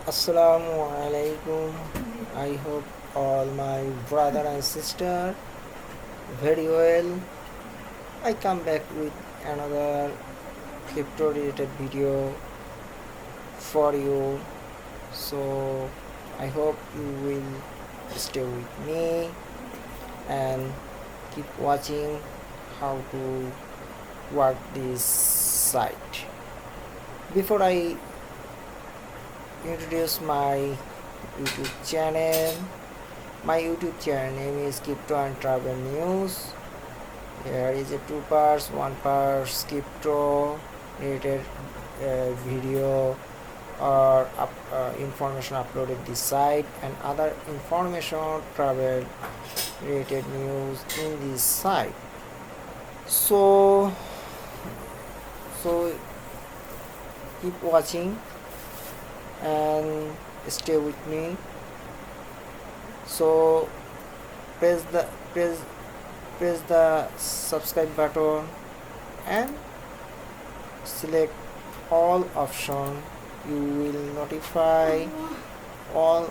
Assalamu alaikum. I hope all my brother and sister very well. I come back with another crypto related video for you. So I hope you will stay with me and keep watching how to work this site. Before I introduce my YouTube channel, my YouTube channel name is Crypto and Travel News. Here is a two parts, one part crypto related video or information uploaded this site, and other information travel related news in this site. So keep watching and stay with me. So press the subscribe button and select all option. You will notify all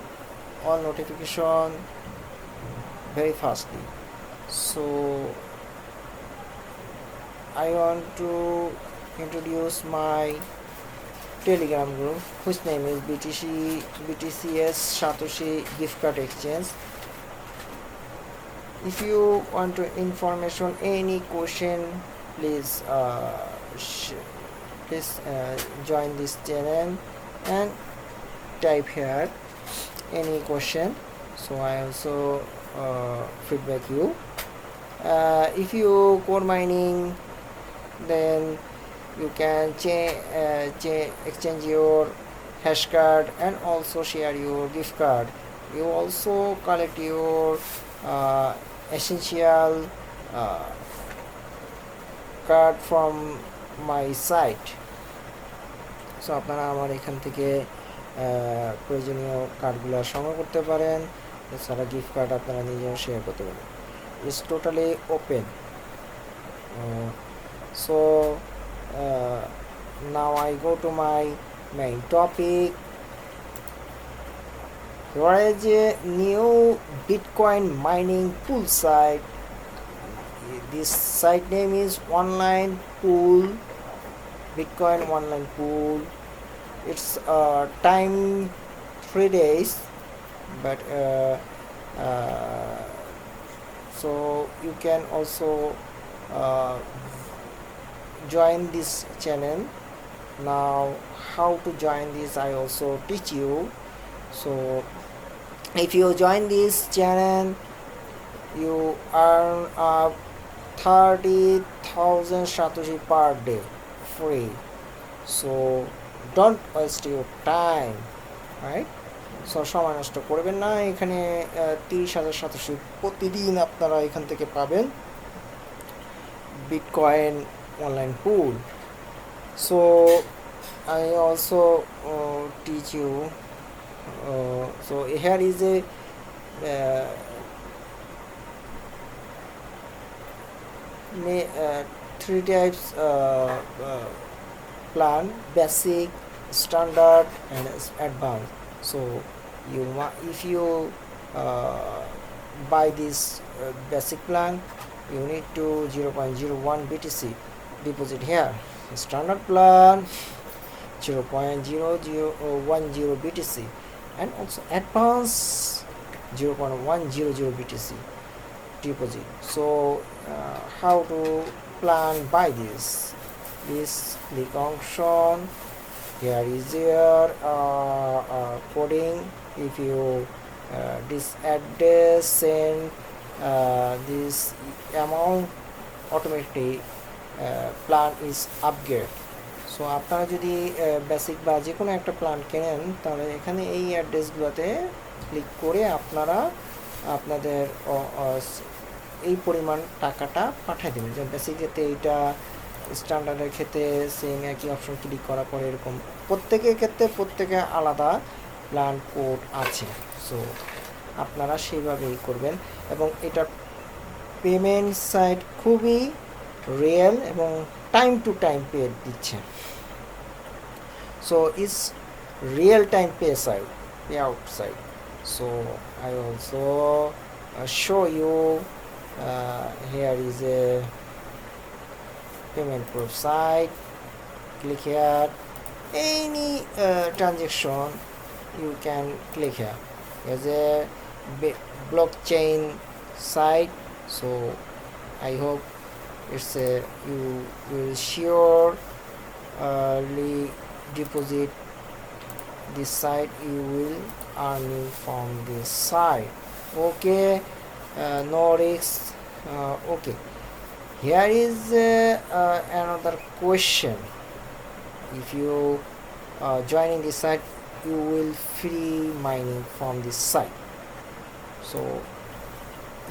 notification very fastly. So I want to introduce my Telegram group, whose name is BTCS Satoshi gift card exchange. If you want to information, any question, please join this channel and type here any question. So I also feedback you. If you core mining, then you can exchange your hash card and also share your gift card. You also collect your essential card from my site. So আপনারা আমার এখান থেকে প্রয়োজনীয় কার্ডগুলো সংগ্রহ করতে পারেন, এছাড়া গিফট কার্ড আপনারা নিজেও শেয়ার করতে পারেন। It's totally open. So now I go to my main topic. Here is a new Bitcoin mining pool site. This site name is Online Pool, Bitcoin Online Pool. It's time 3 days, but so you can also join this channel. Now how to join this I also teach you. So if you join this channel, you earn 30,000 Satoshi per day free. So don't waste your time, right? So সময় নষ্ট করবেন না। এখানে 30,000 Satoshi প্রতিদিন আপনারা এখান থেকে পাবেন Bitcoin online pool. So I also teach you. So here is a three types plan: basic, standard, and advanced. So if you buy this basic plan, you need to 0.01 BTC deposit here. Standard plan 0.0010 BTC, and also advance 0.100 BTC deposit. So how to plan buy this? Please click option. Here is your coding. If you this address send this amount, automatically plan is upgrade. So আপনারা যদি basic বা যে কোনো একটা plan কেনেন, তাহলে এখানে এই অ্যাড্রেসগুলোতে ক্লিক করে আপনারা আপনাদের এই পরিমাণ টাকাটা পাঠিয়ে দেবেন। যে বেসিক ক্ষেত্রে এইটা, স্ট্যান্ডার্ডের ক্ষেত্রে সেম একই অপশন ক্লিক করার পরে এরকম প্রত্যেকের ক্ষেত্রে প্রত্যেকে আলাদা প্ল্যান কোড আছে। সো আপনারা সেইভাবেই করবেন, এবং এটার পেমেন্ট সাইট খুবই রিয়েল এবং টাইম টু টাইম পে দিচ্ছে। So it's real-time payout site. So I also show you. Here is a payment proof site. Click here. Any transaction you can click here. There's a blockchain site. So I hope it's a you will surely deposit this site. You will earning from this site. Okay, no risks. Okay, here is another question. If you joining this site, you will free mining from this site. So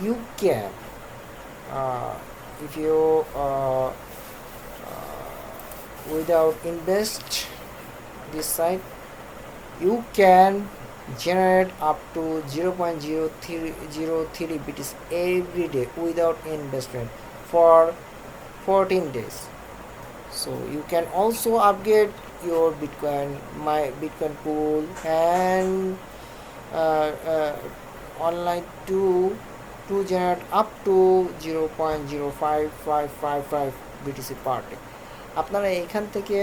you can if you without invest this site, you can generate up to 0.0303 BTC every day without investment for 14 days. So you can also upgrade your my Bitcoin pool and online to generate up to 0.05555 BTC per day. আপনারা এখান থেকে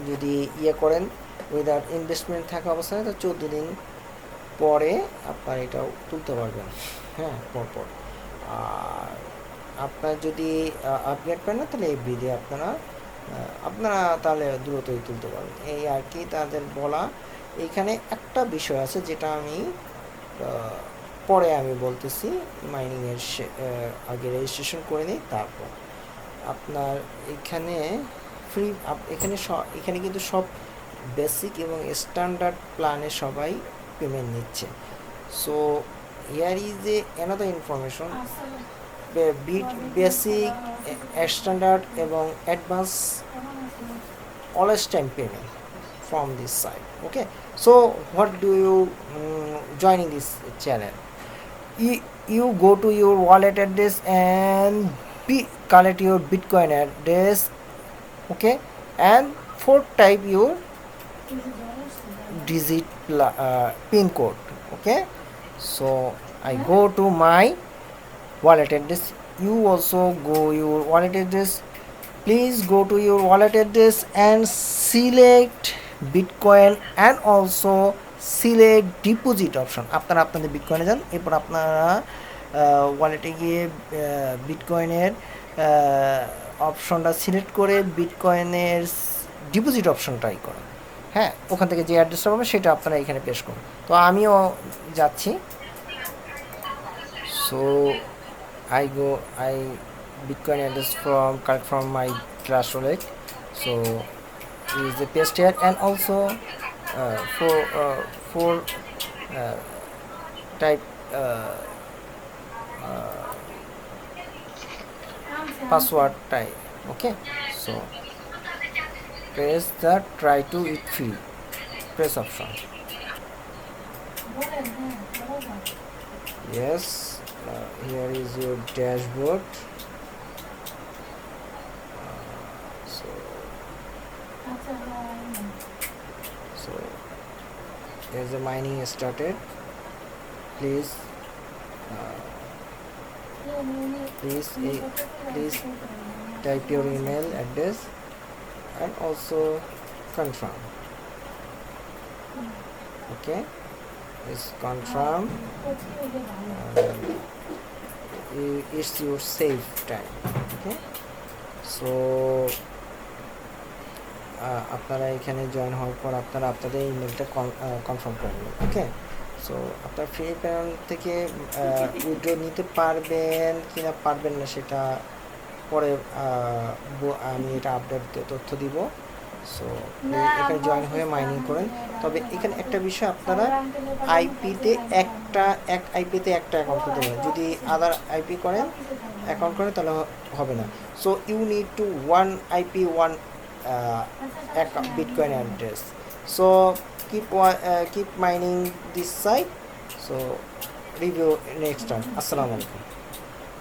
যদি করেন without investment থাকা অবস্থায়, তো 14 দিন পরে আপনারা এটাও তুলতে পারবেন, হ্যাঁ, পরপর। আর আপনার যদি আপডেট পান না, তাহলে এভরিডে আপনারা তাহলে দ্রুতই তুলতে পারবেন, এই আর কি তাদের বলা। এইখানে একটা বিষয় আছে যেটা আমি পরে বলতেছি, মাইনিংয়ের আগে রেজিস্ট্রেশন করে নিই, তারপর আপনার এখানে ফ্রি। এখানে কিন্তু সব বেসিক এবং স্ট্যান্ডার্ড প্ল্যানে সবাই পেমেন্ট নিচ্ছে। So here is another information, basic, standard এবং advance always time payment from this site. Okay, so what do you joining this channel? You go to your wallet address and collect your Bitcoin address. Okay, and type your digit pin code. Okay, so I go to my wallet address. You also go your wallet address. Please go to your wallet address and select Bitcoin and also select deposit option. আপনারা আপনাদের বিটকয়েনে যান, এরপর আপনারা ওয়ালেটে গিয়ে বিটকয়েনের অপশনটা select করে বিটকয়েনের deposit অপশনটাই করেন। হ্যাঁ, ওখান থেকে যে অ্যাড্রেসটা পাবেন সেটা আপনারা এখানে পেশ করুন। তো আমিও যাচ্ছি। So I Bitcoin address collect from my Clash wallet. So is the paste here, and also for type password type. Okay, so press the try to it free, press option. Yes, here is your dashboard. So as the mining started, please type your email address and also confirm. Okay, it's confirm. It's your save time. Okay, so আপনারা এখানে join হওয়ার পর আপনারা আপনাদের ইমেলটা confirm করে নেবেন। ওকে, so আপনার ফ্রি পেমেন্ট থেকে উইথড্র নিতে পারবেন কি না পারবেন না সেটা পরে আমি এটা আপডেট তথ্য দিব। সো এখানে জয়েন হয়ে মাইনিং করেন। তবে এখানে একটা বিষয়, আপনারা আইপিতে এক আইপিতে একটা অ্যাকাউন্ট করতে পারেন। যদি আদার আইপি করেন অ্যাকাউন্ট করেন তাহলে হবে না। So you need to one IP one Bitcoin address. So keep mining this site. So review next time. Assalamu alaikum.